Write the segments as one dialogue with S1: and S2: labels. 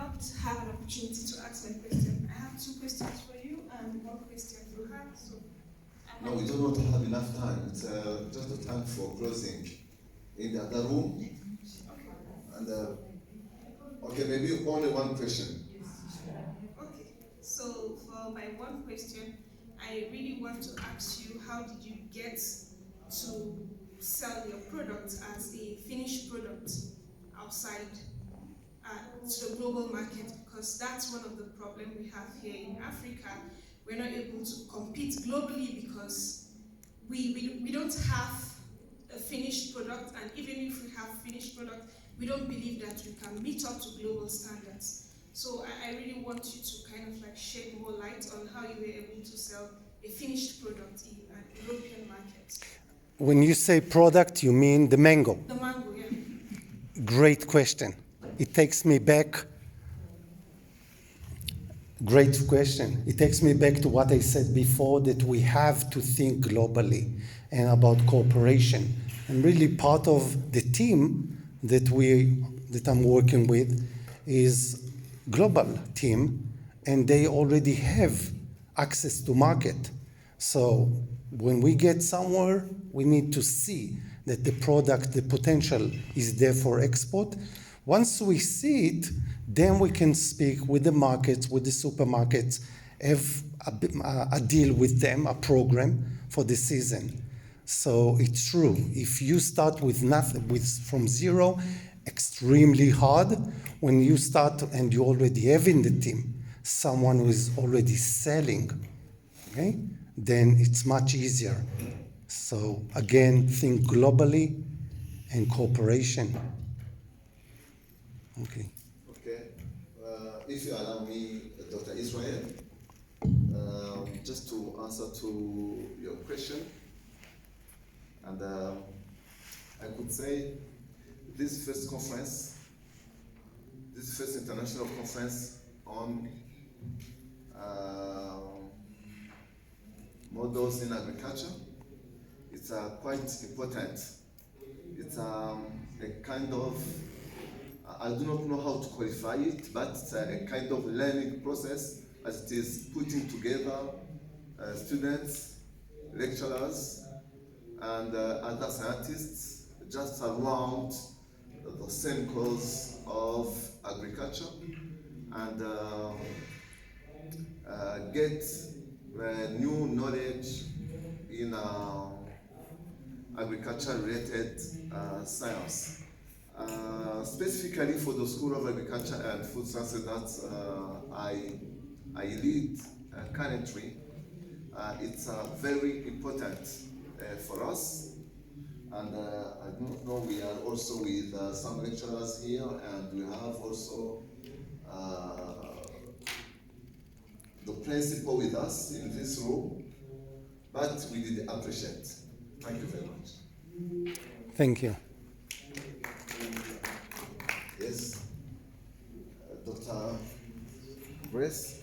S1: not have an opportunity to ask my question. I have 2 questions for you and 1 question for her. So
S2: no, we don't want to have enough time. It's just the time for closing in the other room. And okay, maybe only 1 question.
S1: Okay. So for my 1 question, I really want to ask you, how did you get to sell your product as a finished product outside to the global market? Because that's one of the problems we have here in Africa. We're not able to compete globally because we don't have a finished product, and even if we have finished product, we don't believe that we can meet up to global standards. So I really want you to kind of like shed more light on how you were able to sell a finished product in an European market.
S3: When you say product, you mean the mango?
S1: The mango, yeah.
S3: Great question. It takes me back. Great question. It takes me back to what I said before, that we have to think globally and about cooperation. And really part of the team that I'm working with is global team, and they already have access to market. So when we get somewhere, we need to see that the product, the potential is there for export. Once we see it, then we can speak with the markets, with the supermarkets, have a deal with them, a program for the season. So it's true. If you start with nothing, from zero, extremely hard. When you start and you already have in the team someone who is already selling, okay, then it's much easier. So again, think globally and cooperation. Okay.
S2: Okay. If you allow me, Dr. Israel, just to answer to your question, and I could say this first international conference on models in agriculture, it's quite important. It's a kind of, I do not know how to qualify it, but it's a kind of learning process, as it is putting together students, lecturers, and other scientists just around the same cause of agriculture, and get new knowledge in agriculture-related science. Specifically for the School of Agriculture and Food Sciences that I lead currently, it's very important for us. And I don't know, we are also with some lecturers here, and we have also the principal with us in this room, but we did appreciate. Thank you very much.
S3: Thank you.
S2: Yes, Dr. Grace.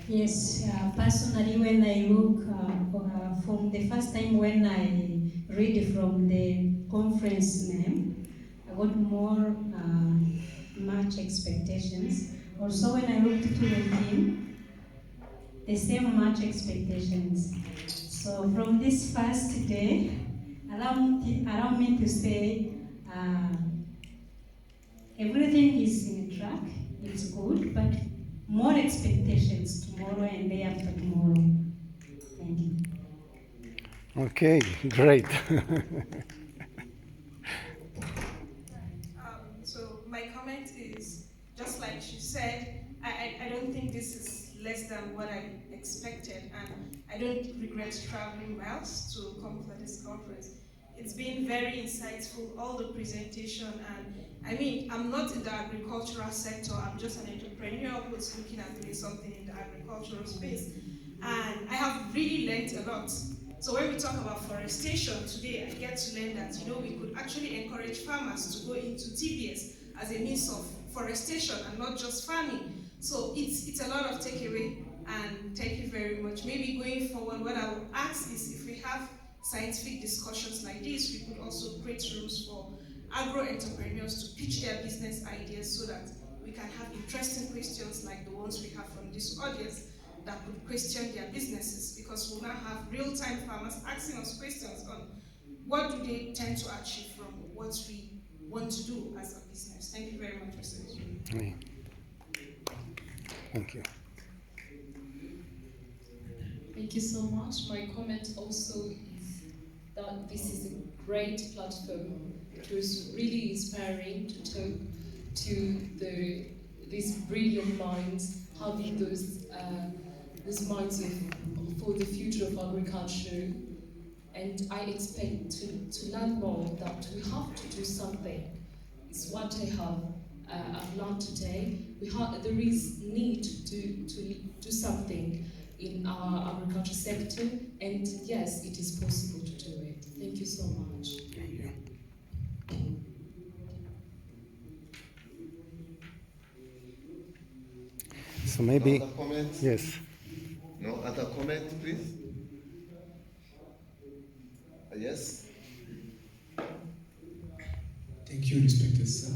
S4: Yes, personally, when I look from the first time when I read from the conference name, I got more much expectations. Also, when I looked to the theme, the same much expectations. So from this first day, allow me to say everything is in track, it's good, but more expectations tomorrow and day after tomorrow. Thank you.
S3: Okay, great.
S1: So my comment is, just like she said, I don't think this is less than what I expected, and I don't regret traveling miles to come for this conference. It's been very insightful, all the presentation, and I mean, I'm not in the agricultural sector, I'm just an entrepreneur who's looking at doing something in the agricultural space. And I have really learned a lot. So when we talk about forestation today, I get to learn that, we could actually encourage farmers to go into TBS as a means of forestation and not just farming. So it's a lot of takeaway, and thank you very much. Maybe going forward, what I will ask is if we have scientific discussions like this, we could also create rooms for agro entrepreneurs to pitch their business ideas so that we can have interesting questions like the ones we have from this audience that could question their businesses, because we'll now have real-time farmers asking us questions on what do they tend to achieve from what we want to do as a business. Thank you very much, Mr. Nisru.
S3: Yeah. Thank you.
S5: Thank you so much. My comment also is that this is a great platform. It was really inspiring to talk to these brilliant minds, having those minds for the future of agriculture. And I expect to learn more, that we have to do something. It's what I've learned today. There is need to do something in our agriculture sector, and yes, it is possible to do it. Thank you so much.
S3: Thank you. So maybe,
S2: No other comments?
S3: yes.
S2: No other comment, please? Yes?
S6: Thank you, respected sir.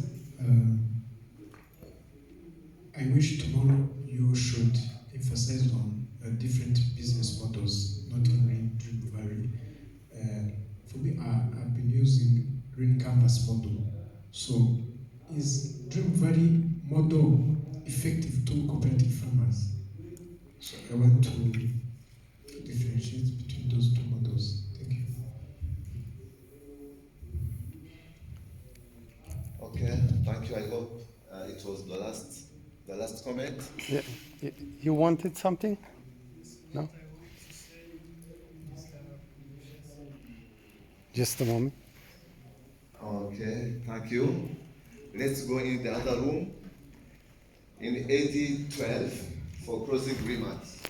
S6: I wish tomorrow you should emphasize on different business models, not only Dream Valley. For me, I've been using Green Canvas model. So, is Dream Valley model effective to cooperative farmers? So I want to differentiate between those two models. Thank you.
S2: Okay, thank you. I hope it was the last comment.
S3: Yeah. You wanted something? No? Just a moment.
S2: Okay, thank you. Let's go in the other room in AD 12 for closing remarks.